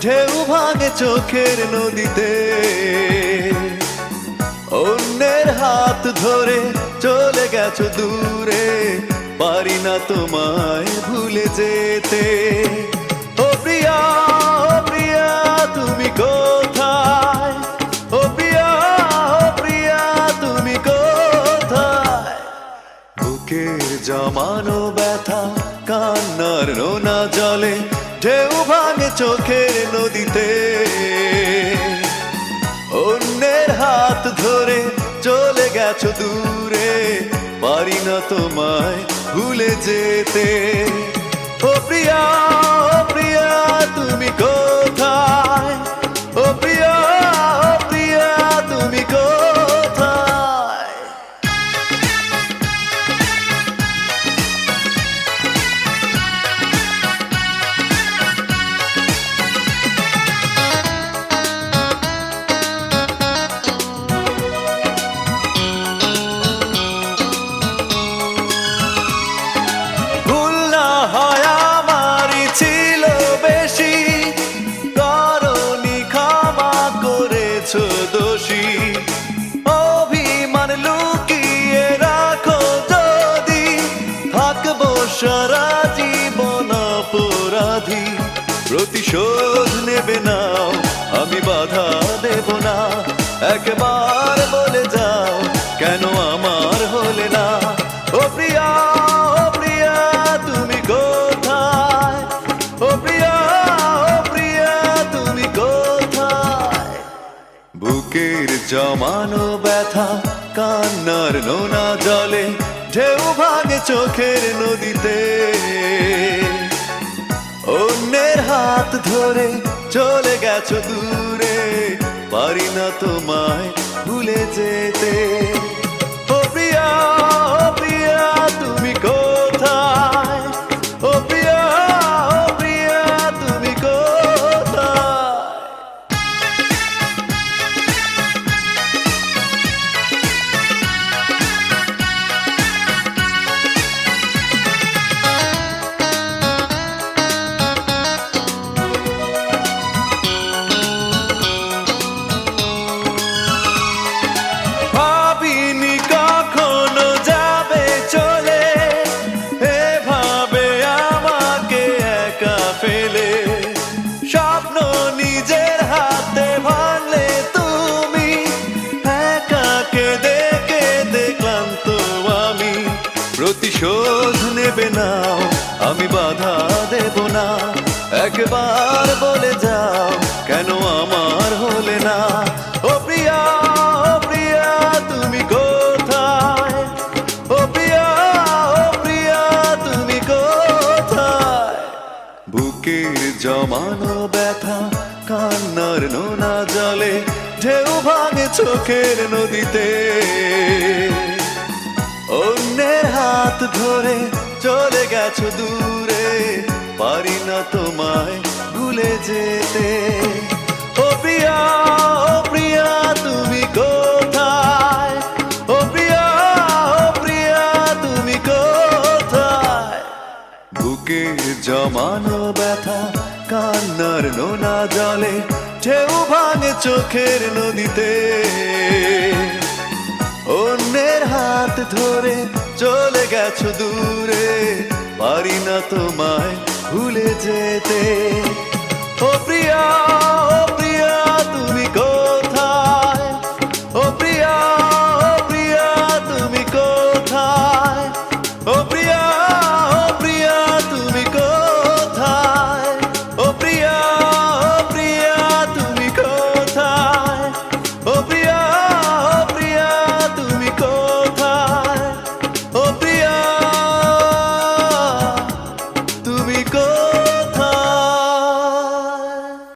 ঢেউ ভাঙে চোখের নদীতে। অন্যের হাত ধরে চলে গেছো দূরে, পারি না তোমায় ভুলে যেতে। ও প্রিয়া, ও প্রিয়া তুমি কোথায়? ও প্রিয়া, ও প্রিয়া তুমি কোথায়? বুকের জমানো ব্যথা, কান্নার নোনা জলে, ঢেউ ভাঙে চোখের নদীতে। অন্যের হাত ধরে চলে গেছো দূরে, পারি না তোমায় ভুলে যেতে। ও প্রিয়া, ও প্রিয়া তুমি কোথায়? ও প্রিয়া, ও প্রিয়া তুমি কোথায়? দোষী অভিমান লুকিয়ে রাখো যদি, থাকবো সারা জীবন অপরাধী। প্রতিশোধ নেবে নাও, আমি বাধা দেব না। একবার বলে যাও, কেন আমার হলে না? ও প্রিয়া, ও প্রিয়া তুমি কোথায়? ও প্রিয়া, ও প্রিয়া তুমি কোথায়? বুকের জমানো ব্যথা, কান্নার নোনা জলে, ঢেউ ভাঙে চোখের নদীতে। অন্যের হাত ধরে চলে গেছো দূরে, পারি না তোমায় ভুলে যেতে। ও প্রিয়া, ও প্রিয়া তুমি কোথায়? ও প্রিয়া, ও প্রিয়া তুমি কোথায়? স্বপ্ন নিজের হাতে ভাঙলে তুমি, একাকে দেখে দেখলাম তো আমি। প্রতিশোধ নেবে নাও, আমি বাধা দেব না। একবার বলে যাও, কেন আমার হলে না? ও প্রিয়া, ও প্রিয়া তুমি কোথায়? ও প্রিয়া, ও প্রিয়া তুমি কোথায়? বুকের জমানো ব্যথা, কান্নার নোনা জলে, ঢেউ ভাঙে চোখের নদীতে। অন্যের হাত ধরে চলে গেছো দূরে, পারি না তোমায় ভুলে যেতে। ও প্রিয়া, ও প্রিয়া তুমি কোথায়? ও প্রিয়া, ও প্রিয়া তুমি কোথায়? বুকের জমানো ব্যথা, কান্নার নোনা জলে, ঢেউ ভাঙে চোখের নদীতে। অন্যের হাত ধরে চলে গেছো দূরে, পারি না তোমায় ভুলে যেতে। ও প্রিয়া, ও প্রিয়া তুমি কোথায়? ও প্রিয়া, ও প্রিয়া তুমি কোথায়? ও প্রিয়া, ও প্রিয়া তুমি কোথায়? ও প্রিয়া, ও প্রিয়া তুমি কোথায়? ও প্রিয়া, ও প্রিয়া তুমি কোথায়? ও প্রিয়া তুমি কোথায়?